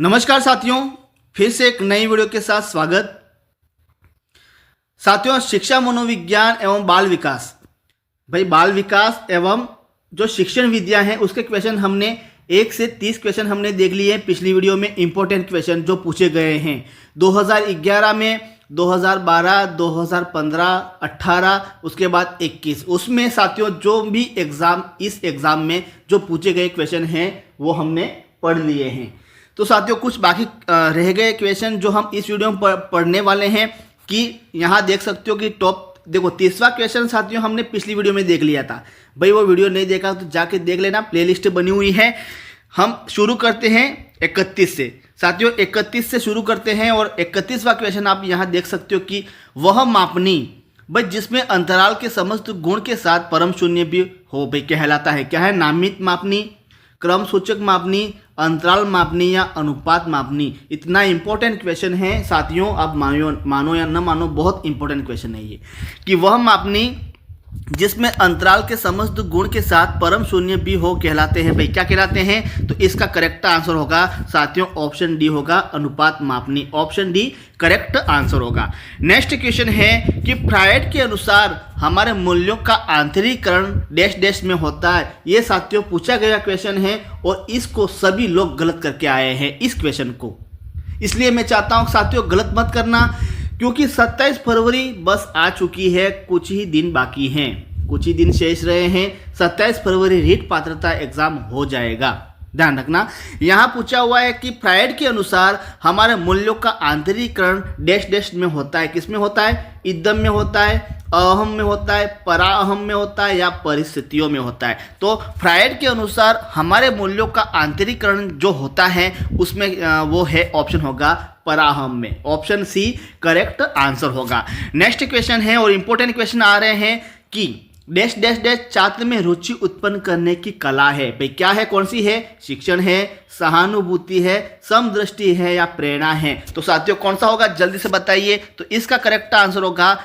नमस्कार साथियों, फिर से एक नई वीडियो के साथ स्वागत। साथियों, शिक्षा मनोविज्ञान एवं बाल विकास, भाई बाल विकास एवं जो शिक्षण विद्या है उसके क्वेश्चन हमने 1 से 30 क्वेश्चन हमने देख लिए हैं पिछली वीडियो में। इंपॉर्टेंट क्वेश्चन जो पूछे गए हैं 2011 में, 2012, 2015, 18, उसके बाद 21, उसमें साथियों जो भी एग्जाम इस एग्जाम में जो पूछे गए क्वेश्चन हैं वो हमने पढ़ लिए हैं। तो साथियों कुछ बाकी रह गए क्वेश्चन जो हम इस वीडियो में पढ़ने वाले हैं कि यहाँ देख सकते हो कि टॉप देखो 30वां क्वेश्चन साथियों हमने पिछली वीडियो में देख लिया था। भाई वो वीडियो नहीं देखा तो जाके देख लेना, प्लेलिस्ट बनी हुई है। हम शुरू करते हैं 31 से। साथियों 31 से शुरू करते हैं और 31वां क्वेश्चन आप यहाँ देख सकते हो कि वह मापनी भाई जिसमें अंतराल के समस्त गुण के साथ परम शून्य भी हो भाई कहलाता है। क्या है? नामित मापनी, क्रम सूचक मापनी, अंतराल मापनी या अनुपात मापनी। इतना इंपॉर्टेंट क्वेश्चन है साथियों, आप मानो या न मानो बहुत इंपॉर्टेंट क्वेश्चन है ये कि वह मापनी जिसमें अंतराल के समस्त गुण के साथ परम शून्य भी हो कहलाते हैं। भाई क्या कहलाते हैं? तो इसका करेक्ट आंसर होगा साथियों ऑप्शन डी होगा, अनुपात मापनी। ऑप्शन डी करेक्ट आंसर होगा। नेक्स्ट क्वेश्चन है कि फ्रायड के अनुसार हमारे मूल्यों का आंतरिकरण डैश डैश में होता है। ये साथियों पूछा गया क्वेश्चन है और इसको सभी लोग गलत करके आए हैं इस क्वेश्चन को। इसलिए मैं चाहता हूँ साथियों गलत मत करना, क्योंकि 27 फरवरी बस आ चुकी है, कुछ ही दिन बाकी हैं, कुछ ही दिन शेष रहे हैं। 27 फरवरी रीट पात्रता एग्जाम हो जाएगा, ध्यान रखना। यहाँ पूछा हुआ है कि फ्रायड के अनुसार हमारे मूल्यों का आंतरिकरण डैश डैश में होता है। किस में होता है? इदम में होता है, अहम में होता है, पराअहम में होता है या परिस्थितियों में होता है। तो फ्रायड के अनुसार हमारे मूल्यों का आंतरिकरण जो होता है उसमें वो है ऑप्शन होगा पराअहम में। ऑप्शन सी करेक्ट आंसर होगा। नेक्स्ट क्वेश्चन है और इंपॉर्टेंट क्वेश्चन आ रहे हैं कि डैश डैश डैश छात्र में रुचि उत्पन्न करने की कला है। भाई क्या है? कौन सी है? शिक्षण है, सहानुभूति है, समदृष्टि है या प्रेरणा है। तो साथियों कौन सा होगा जल्दी से बताइए। तो इसका करेक्ट आंसर होगा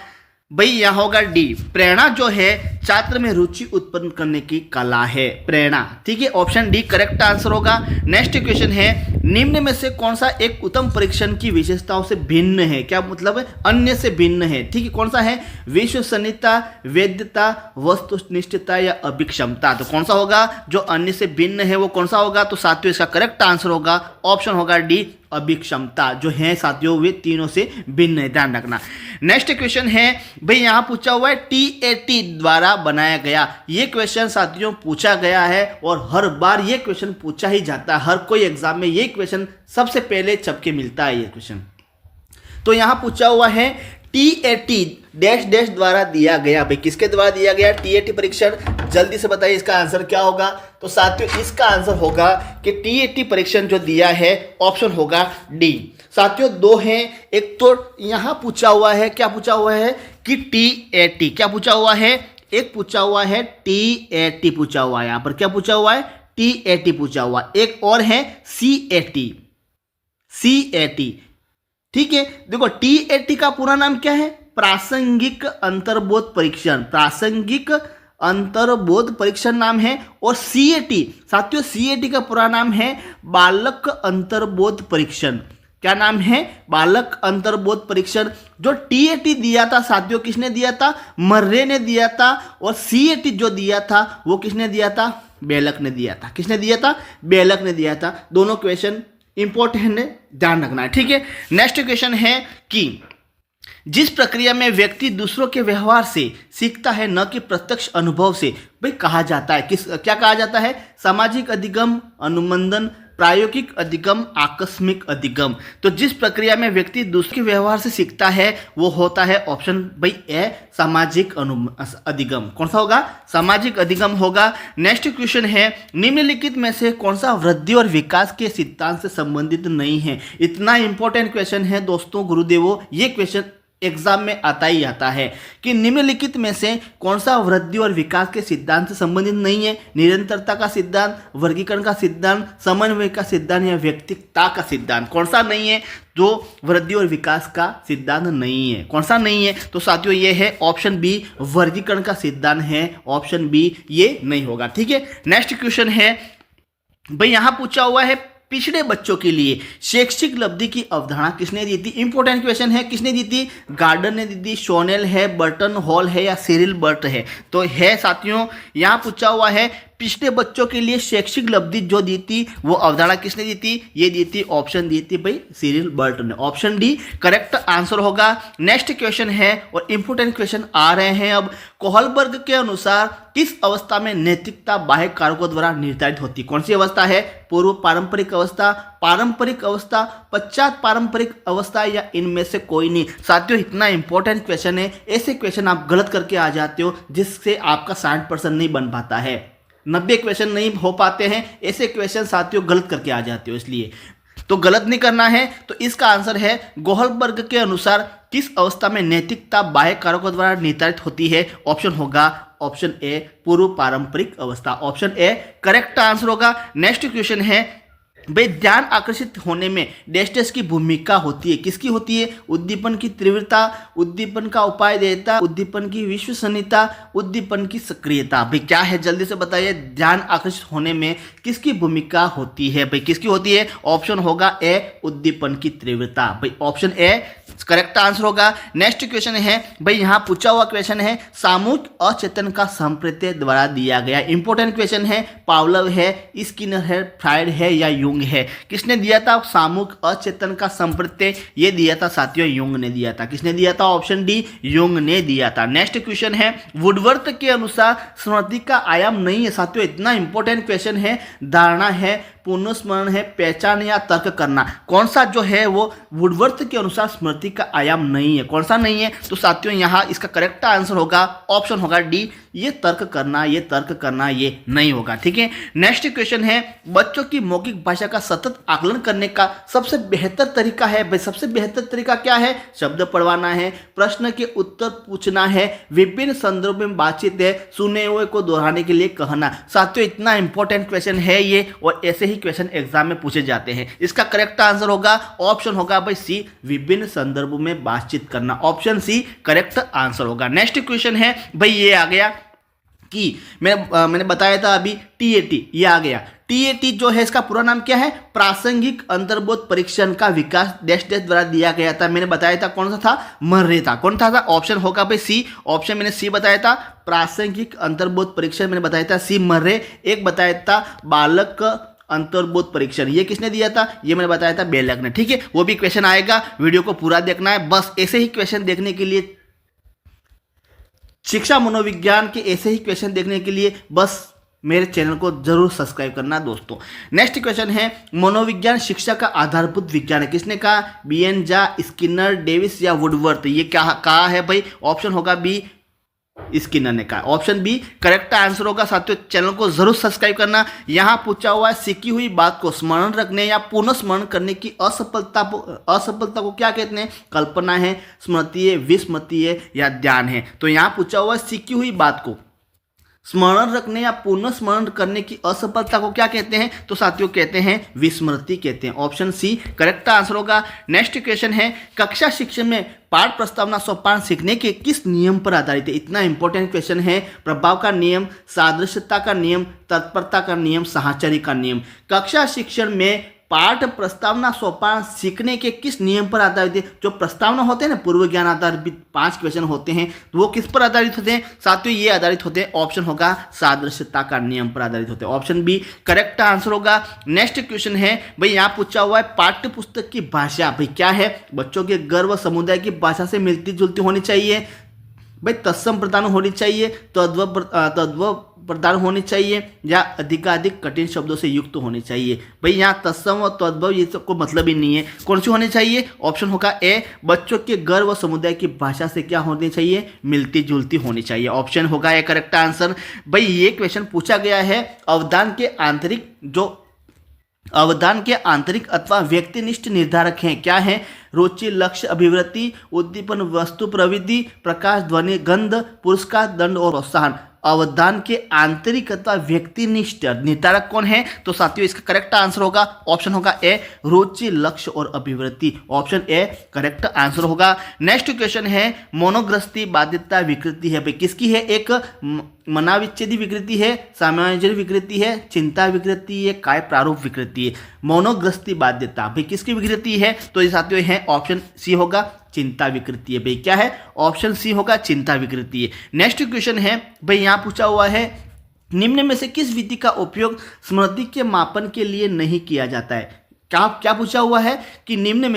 भाई यहाँ होगा डी, प्रेरणा जो है छात्र में रुचि उत्पन्न करने की कला है, प्रेरणा। ठीक है, ऑप्शन डी करेक्ट आंसर होगा। नेक्स्ट क्वेश्चन है निम्न में से कौन सा एक उत्तम परीक्षण की विशेषताओं से भिन्न है? क्या मतलब है? अन्य से भिन्न है। ठीक है, कौन सा है? विश्वसनीयता, वैधता, वस्तुनिष्ठता या अभिक्षमता। तो कौन सा होगा जो अन्य से भिन्न है वो कौन सा होगा? तो साथियों इसका करेक्ट आंसर होगा ऑप्शन होगा डी, अभिक्षमता। जो है साथियों वे तीनों से भिन्न है, ध्यान रखना। नेक्स्ट क्वेश्चन है भाई यहाँ पूछा हुआ है TAT द्वारा बनाया गया। ये क्वेश्चन साथियों पूछा गया है और हर बार ये क्वेश्चन पूछा ही जाता है। हर कोई एग्जाम में ये क्वेश्चन सबसे पहले छप के मिलता है ये क्वेश्चन। तो यहाँ पूछा हुआ है TAT डैश डैश द्वारा दिया गया। भाई किसके द्वारा दिया गया TAT परीक्षण? जल्दी से बताइए इसका आंसर क्या होगा। तो साथियों इसका आंसर होगा कि TAT परीक्षण जो दिया है ऑप्शन होगा डी। साथियों दो हैं, एक तो यहाँ पूछा हुआ है, क्या पूछा हुआ है कि TAT, क्या पूछा हुआ है? एक पूछा हुआ है TAT पूछा हुआ है, यहाँ पर क्या पूछा हुआ है? TAT पूछा हुआ। एक और है CAT। ठीक है, देखो TAT का पूरा नाम क्या है? प्रासंगिक अंतर्बोध परीक्षण, प्रासंगिक अंतर्बोध परीक्षण नाम है। और CAT साथियों CAT का पूरा नाम है बालक अंतर्बोध परीक्षण। क्या नाम है? बालक अंतर्बोध परीक्षण। जो TAT दिया था साथियों किसने दिया था? मर्रे ने दिया था। और CAT जो दिया था वो किसने दिया था? बेलक ने दिया था। किसने दिया था? बेलक ने दिया था। दोनों क्वेश्चन इंपॉर्टेंट है, ध्यान रखना है। ठीक है, नेक्स्ट क्वेश्चन है कि जिस प्रक्रिया में व्यक्ति दूसरों के व्यवहार से सीखता है न कि प्रत्यक्ष अनुभव से, भाई कहा जाता है क्या कहा जाता है? सामाजिक अधिगम, अनुमंडन, प्रायोगिक अधिगम, आकस्मिक अधिगम। तो जिस प्रक्रिया में व्यक्ति दूसरे के व्यवहार से सीखता है वो होता है ऑप्शन भाई ए, सामाजिक अधिगम। कौन सा होगा? सामाजिक अधिगम होगा। नेक्स्ट क्वेश्चन है निम्नलिखित में से कौन सा वृद्धि और विकास के सिद्धांत से संबंधित नहीं है? इतना इंपॉर्टेंट क्वेश्चन है दोस्तों गुरुदेवों, ये क्वेश्चन एग्जाम में आता ही आता है कि निम्नलिखित में से कौन सा वृद्धि और विकास के सिद्धांत से संबंधित नहीं है? निरंतरता का सिद्धांत, वर्गीकरण का सिद्धांत, समन्वय का सिद्धांत या व्यक्तिकता का सिद्धांत। कौन सा नहीं है जो वृद्धि और विकास का सिद्धांत नहीं है? कौन सा नहीं है? तो साथियों ये है ऑप्शन बी, वर्गीकरण का सिद्धांत है। ऑप्शन बी ये नहीं होगा। ठीक है, नेक्स्ट क्वेश्चन है भाई यहाँ पूछा हुआ है पिछड़े बच्चों के लिए शैक्षिक उपलब्धि की अवधारणा किसने दी थी? इंपॉर्टेंट क्वेश्चन है। किसने दी थी? गार्डन ने दी थी, शोनेल है, बर्टन हॉल है या सिरिल बर्ट है? तो है साथियों, यहाँ पूछा हुआ है पिछड़े बच्चों के लिए शैक्षिक उपलब्धि जो दी थी वो अवधारणा किसने दी थी? ये दी थी, ऑप्शन दी थी भाई सिरिल बर्ट ने। ऑप्शन डी करेक्ट आंसर होगा। नेक्स्ट क्वेश्चन है और इंपोर्टेंट क्वेश्चन आ रहे हैं अब। कोहलबर्ग के अनुसार किस अवस्था में नैतिकता बाह्य कारकों द्वारा निर्धारित होती है? कौन सी अवस्था है? पूर्व पारंपरिक अवस्था, पारंपरिक अवस्था, पश्चात पारंपरिक अवस्था या इनमें से कोई नहीं? साथियों इतना इंपॉर्टेंट क्वेश्चन है, ऐसे क्वेश्चन आप गलत करके आ जाते हो जिससे आपका 60% नहीं बन पाता है, 90 क्वेश्चन नहीं हो पाते हैं, ऐसे क्वेश्चन साथियों गलत करके आ जाते हो। इसलिए तो गलत नहीं करना है। तो इसका आंसर है गोहलबर्ग के अनुसार किस अवस्था में नैतिकता बाह्य कारकों द्वारा निर्धारित होती है? ऑप्शन होगा ऑप्शन ए पूर्व पारंपरिक अवस्था। ऑप्शन ए करेक्ट आंसर होगा। नेक्स्ट क्वेश्चन है भाई ध्यान आकर्षित होने में डैश की भूमिका होती है? किसकी होती है? उद्दीपन की तीव्रता, उद्दीपन का उपाय देयता, उद्दीपन की विश्वसनीयता, उद्दीपन की सक्रियता। भाई क्या है जल्दी से बताइए, ध्यान आकर्षित होने में किसकी भूमिका होती है? भाई किसकी होती है? ऑप्शन होगा ए उद्दीपन की तीव्रता। भाई ऑप्शन ए करेक्ट आंसर होगा। नेक्स्ट क्वेश्चन है भाई यहाँ पूछा हुआ क्वेश्चन है सामूहिक अचेतन का संप्रत्यय द्वारा दिया गया। इंपॉर्टेंट क्वेश्चन है, पावलोव है, स्किनर है, फ्रायड है या यूंग है? किसने दिया था सामूहिक अचेतन का संप्रत्यय? ये दिया था साथियों यूंग ने दिया था। किसने दिया था? ऑप्शन डी यूंग ने दिया था। नेक्स्ट क्वेश्चन है वुडवर्थ के अनुसार स्मृति का आयाम नहीं है। साथियों इतना इंपॉर्टेंट क्वेश्चन है, धारणा है, पुनर्स्मरण है, पहचान या तर्क करना, कौन सा जो है वो वुडवर्थ के अनुसार स्मृति का आयाम नहीं है? कौन सा नहीं है? तो साथियों यहाँ इसका करेक्ट आंसर होगा ऑप्शन होगा डी, ये तर्क करना, ये तर्क करना ये नहीं होगा। ठीक है। नेक्स्ट क्वेश्चन है बच्चों की मौखिक भाषा का सतत आकलन करने का सबसे बेहतर तरीका है? भाई सबसे बेहतर तरीका क्या है? शब्द पढ़वाना है, प्रश्न के उत्तर पूछना है, विभिन्न संदर्भ में बातचीत है, सुने हुए को दोहराने के लिए कहना। साथियों इतना इंपॉर्टेंट क्वेश्चन है ये और ऐसे ही क्वेश्चन एग्जाम में पूछे जाते हैं। इसका करेक्ट आंसर होगा ऑप्शन होगा भाई सी, विभिन्न संदर्भों में बातचीत करना। ऑप्शन सी करेक्ट आंसर होगा। नेक्स्ट क्वेश्चन है भाई ये आ गया कि मैंने बताया था अभी टीएटी, ये आ गया। टीएटी जो है इसका पूरा नाम क्या है? प्रासंगिक अंतर्बोध परीक्षण का विकास डैश डैश द्वारा दिया गया था। मैंने बताया था कौन सा था? मर्रे था। कौन था? ऑप्शन होगा भाई सी। ऑप्शन मैंने सी बताया था, प्रासंगिक अंतर्बोध परीक्षण मैंने बताया था सी मर्रे। एक बताया था बालक अंतर्बोध परीक्षण, ये किसने दिया था? ये मैंने बताया था बेलक ने। ठीक है, वो भी क्वेश्चन आएगा, वीडियो को पूरा देखना है। बस ऐसे ही क्वेश्चन देखने के लिए, शिक्षा मनोविज्ञान के ऐसे ही क्वेश्चन देखने के लिए बस मेरे चैनल को जरूर सब्सक्राइब करना दोस्तों। नेक्स्ट क्वेश्चन है मनोविज्ञान शिक्षा का आधारभूत विज्ञान है? किसने कहा? बीएन झा, स्किनर, डेविस या वुडवर्थ? ये क्या कहा है भाई? ऑप्शन होगा बी, स्किनर ने कहा। ऑप्शन बी करेक्ट आंसर होगा। साथियों चैनल को जरूर सब्सक्राइब करना। यहाँ पूछा हुआ है सीखी हुई बात को स्मरण रखने या पुनः स्मरण करने की असफलता को क्या कहते हैं? कल्पना है, स्मृति है, विस्मृति है या ध्यान है? तो यहाँ पूछा हुआ है सीखी हुई बात को स्मरण रखने या पुनः स्मरण करने की असफलता को क्या कहते हैं? तो साथियों कहते हैं विस्मृति कहते हैं। ऑप्शन सी करेक्ट आंसर होगा। नेक्स्ट क्वेश्चन है कक्षा शिक्षण में पाठ प्रस्तावना सोपान सीखने के किस नियम पर आधारित है? इतना इंपॉर्टेंट क्वेश्चन है। प्रभाव का नियम, सादृश्यता का नियम, तत्परता का नियम, साहचर्य का नियम। कक्षा शिक्षण में पाठ प्रस्तावना सोपान सीखने के किस नियम पर आधारित है? जो प्रस्तावना होते हैं ना, पूर्व ज्ञान आधारित 5 क्वेश्चन होते हैं, तो वो किस पर आधारित होते हैं? साथियों ये आधारित होते हैं, ऑप्शन होगा सादृश्यता का नियम पर आधारित होते हैं। ऑप्शन बी करेक्ट आंसर होगा। नेक्स्ट क्वेश्चन है भाई यहाँ पूछा हुआ है पाठ्य पुस्तक की भाषा भाई क्या है? बच्चों के गर्व समुदाय की भाषा से मिलती जुलती होनी चाहिए भाई, तत्सम प्रधान होनी चाहिए, तद्भव प्रधान होनी चाहिए या अधिकाधिक कठिन शब्दों से युक्त होनी चाहिए? भाई यहाँ तत्सम और तद्भव ये सबको मतलब ही नहीं है। कौन सी होनी चाहिए? ऑप्शन होगा ए, बच्चों के गर्व समुदाय की भाषा से क्या होनी चाहिए? मिलती जुलती होनी चाहिए। ऑप्शन होगा ए करेक्ट आंसर। भाई ये क्वेश्चन पूछा गया है अवदान के आंतरिक अथवा व्यक्तिनिष्ठ निर्धारक हैं क्या है? रुचि, लक्ष्य, अभिवृत्ति, उद्दीपन, वस्तु प्रवृत्ति, प्रकाश, ध्वनि, गंध, पुरस्कार, दंड और प्रोत्साहन। अवदान के आंतरिक अथवा व्यक्तिनिष्ठ निर्धारक कौन है? तो साथियों इसका करेक्ट आंसर होगा ऑप्शन होगा ए, रुचि, लक्ष्य और अभिवृत्ति। ऑप्शन ए करेक्ट आंसर होगा। नेक्स्ट क्वेश्चन है मोनोग्रस्ती बाध्यता विकृति है भाई किसकी है? एक मनाविच्छेदी विकृति है, समायोजन विकृति है, चिंता विकृति है, काय प्रारूप विकृति है। मोनोग्रस्ती बाध्यता भाई किसकी विकृति है? तो ये साथियों है ऑप्शन सी होगा चिंता विकृति है भाई। क्या है? ऑप्शन सी होगा चिंता विकृति है। नेक्स्ट क्वेश्चन है भाई यहाँ पूछा हुआ है निम्न में से किस विधि का उपयोग स्मृति के मापन के लिए नहीं किया जाता है? क्या पूछा हुआ है कि निम्न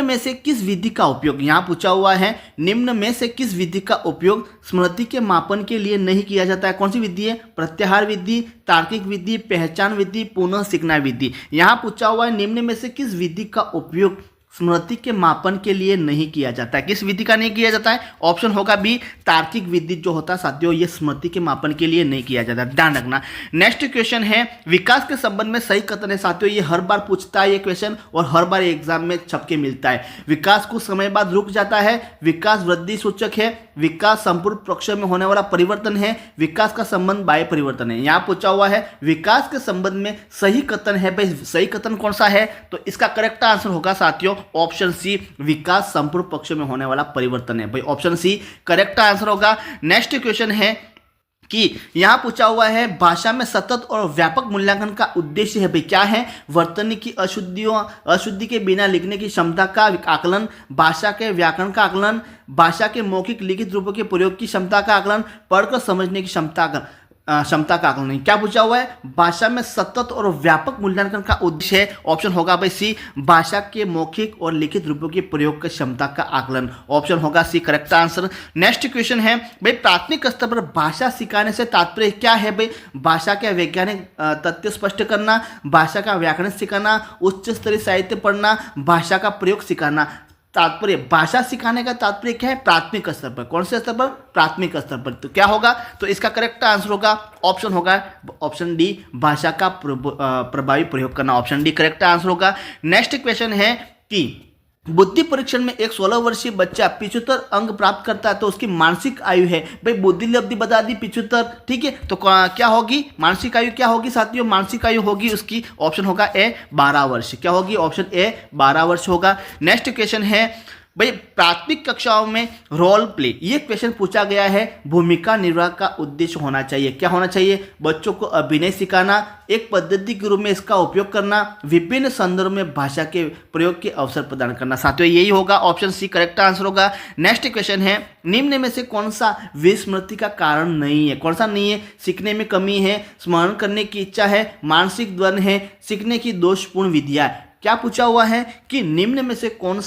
में से किस विधि का उपयोग, यहाँ पूछा हुआ है निम्न में से किस विधि का उपयोग स्मृति के मापन के लिए नहीं किया जाता है? कौन सी विधि है? प्रत्याहार विधि, तार्किक विधि, पहचान विधि, पुनः सीखना विधि। यहाँ पूछा हुआ है निम्न में से किस विधि का उपयोग स्मृति के मापन के लिए नहीं किया जाता है? किस विधि का नहीं किया जाता है? ऑप्शन होगा बी, तार्किक विधि जो होता है साथियों ये स्मृति के मापन के लिए नहीं किया जाता, ध्यान रखना। नेक्स्ट क्वेश्चन है विकास के संबंध में सही कथन है साथियों, ये हर बार पूछता है ये क्वेश्चन और हर बार एग्जाम में छप के मिलता है। विकास कुछ समय बाद रुक जाता है, विकास वृद्धि सूचक है, विकास संपूर्ण पक्ष में होने वाला परिवर्तन है, विकास का संबंध बाह्य परिवर्तन है। यहाँ पूछा हुआ है विकास के संबंध में सही कथन है भाई, सही कथन कौन सा है? तो इसका करेक्ट आंसर होगा साथियों ऑप्शन सी, विकास संपूर्ण पक्ष में होने वाला परिवर्तन है भाई। ऑप्शन सी करेक्ट आंसर होगा। नेक्स्ट क्वेश्चन है कि यहां पूछा हुआ है भाषा में सतत और व्यापक मूल्यांकन का उद्देश्य है भाई। क्या है? वर्तनी की अशुद्धि के बिना लिखने की क्षमता का आकलन, भाषा के व्याकरण का आकलन, भाषा के मौखिक लिखित रूपों के प्रयोग की क्षमता का आकलन, पढ़कर समझने की क्षमता का आकलन नहीं। क्या पूछा हुआ है? भाषा में सतत और व्यापक मूल्यांकन का उद्देश्य है। ऑप्शन होगा भाई सी, भाषा के मौखिक और लिखित रूपों के प्रयोग की क्षमता का आकलन। ऑप्शन होगा C correct answer. Next question है भाई प्राथमिक स्तर पर भाषा सिखाने से तात्पर्य क्या है भाई? भाषा के वैज्ञानिक तथ्य स्पष्ट करना, भाषा का व्याकरण सिखाना, उच्च स्तरीय साहित्य पढ़ना, भाषा का प्रयोग सिखाना। तात्पर्य भाषा सिखाने का तात्पर्य क्या है? प्राथमिक स्तर पर। कौन से स्तर पर? प्राथमिक स्तर पर। तो क्या होगा? तो इसका करेक्ट आंसर होगा ऑप्शन होगा ऑप्शन डी, भाषा का प्रभावी प्रयोग करना। ऑप्शन डी करेक्ट आंसर होगा। नेक्स्ट क्वेश्चन है कि बुद्धि परीक्षण में एक 16 वर्षीय बच्चा 75 अंक प्राप्त करता है तो उसकी मानसिक आयु है भाई, बुद्धि लब्धि बता दी 75, ठीक है। तो क्या होगी मानसिक आयु? क्या होगी साथियों? मानसिक आयु होगी उसकी, ऑप्शन होगा ए 12 वर्ष। क्या होगी? ऑप्शन ए 12 वर्ष होगा। नेक्स्ट क्वेश्चन है भाई प्राथमिक कक्षाओं में रोल प्ले, ये क्वेश्चन पूछा गया है भूमिका निर्वाह का उद्देश्य होना चाहिए। क्या होना चाहिए? बच्चों को अभिनय सिखाना, एक पद्धति के रूप में इसका उपयोग करना, विभिन्न संदर्भ में भाषा के प्रयोग के अवसर प्रदान करना। साथियों यही होगा, ऑप्शन सी करेक्ट आंसर होगा। नेक्स्ट क्वेश्चन है निम्न में से कौन सा विस्मृति का कारण नहीं है? कौन सा नहीं है? सीखने में कमी है, स्मरण करने की इच्छा है, मानसिक द्वंद है, सीखने की दोषपूर्ण विधियां। क्या पूछा हुआ है कि निम्न में से कौन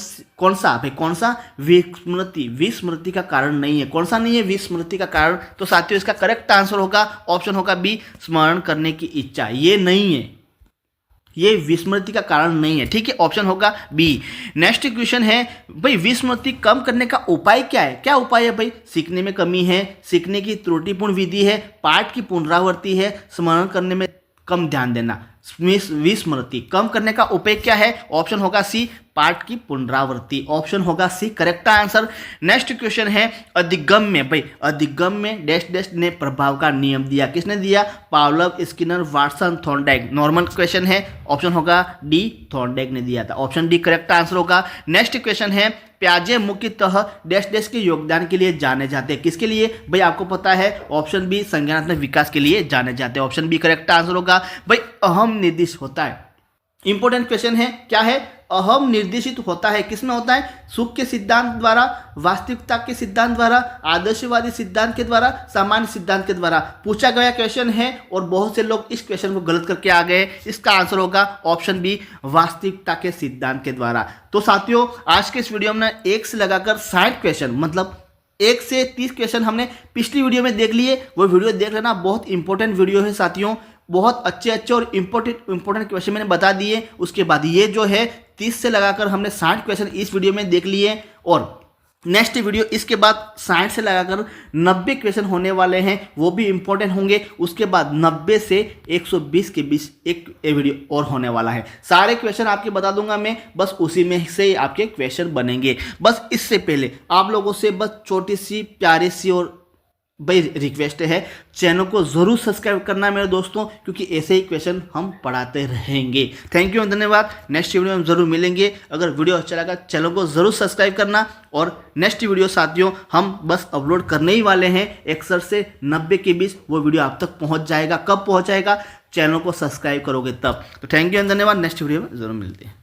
सा विस्मृति का कारण नहीं है? कौन सा नहीं है विस्मृति का कारण? तो साथियों इसका करेक्ट आंसर होगा ऑप्शन होगा बी, स्मरण करने की इच्छा। ये नहीं है, ये विस्मृति का कारण नहीं है, ठीक है। ऑप्शन होगा बी। नेक्स्ट क्वेश्चन है भाई विस्मृति कम करने का उपाय क्या है? क्या उपाय है भाई? सीखने में कमी है, सीखने की त्रुटिपूर्ण विधि है, पाठ की पुनरावृत्ति है, स्मरण करने में कम ध्यान देना। विस्मृति कम करने का उपाय क्या है? ऑप्शन होगा सी, पाठ की पुनरावृत्ति। ऑप्शन होगा C correct answer. Next question है अधिगम्य भाई, अधिगम्य डैश डैश ने प्रभाव का नियम दिया। किसने दिया? Pavlov, Skinner, Watson, Thorndike. Normal question है, ऑप्शन होगा डी, थॉर्नडाइक ने दिया था। ऑप्शन डी करेक्ट आंसर होगा। नेक्स्ट क्वेश्चन है प्याजे मुख्यतः डैश डैश के योगदान के लिए जाने जाते हैं। किसके लिए भाई? आपको पता है ऑप्शन बी, संज्ञानात्मक विकास के लिए जाने जाते हैं। ऑप्शन बी करेक्ट आंसर होगा भाई। अहम निर्दिष्ट होता है, इंपॉर्टेंट क्वेश्चन है। क्या है? अहम निर्देशित होता है। किसमें होता है? सुख के सिद्धांत द्वारा, वास्तविकता के सिद्धांत द्वारा, आदर्शवादी सिद्धांत के द्वारा, सामान्य सिद्धांत के द्वारा पूछा गया क्वेश्चन है और बहुत से लोग इस क्वेश्चन को गलत करके आ गए। इसका आंसर होगा ऑप्शन बी, वास्तविकता के सिद्धांत के द्वारा। तो साथियों आज के इस वीडियो में 1 से लगाकर 60 क्वेश्चन, मतलब 1 से 30 क्वेश्चन हमने पिछली वीडियो में देख लिए। वो वीडियो देख लेना, बहुत इंपॉर्टेंट वीडियो है साथियों। बहुत अच्छे और इंपॉर्टेंट क्वेश्चन मैंने बता दिए। उसके बाद ये जो है 30 से लगाकर हमने 60 क्वेश्चन इस वीडियो में देख लिए और नेक्स्ट वीडियो इसके बाद 60 से लगाकर 90 क्वेश्चन होने वाले हैं, वो भी इंपॉर्टेंट होंगे। उसके बाद 90 से 120 के बीच एक वीडियो और होने वाला है। सारे क्वेश्चन आपके बता दूंगा मैं, बस उसी में से आपके क्वेश्चन बनेंगे। बस इससे पहले आप लोगों से बस छोटी सी प्यारी सी और भाई रिक्वेस्ट है चैनल को ज़रूर सब्सक्राइब करना मेरे दोस्तों, क्योंकि ऐसे ही क्वेश्चन हम पढ़ाते रहेंगे। थैंक यू, धन्यवाद। नेक्स्ट वीडियो में ज़रूर मिलेंगे। अगर वीडियो अच्छा लगा चैनल को ज़रूर सब्सक्राइब करना। और नेक्स्ट वीडियो साथियों हम बस अपलोड करने ही वाले हैं, 61 से 90 के बीच वो वीडियो आप तक पहुँच जाएगा। कब पहुँच जाएगा? चैनल को सब्सक्राइब करोगे तब। तो थैंक यू, धन्यवाद। नेक्स्ट वीडियो में ज़रूर मिलते हैं।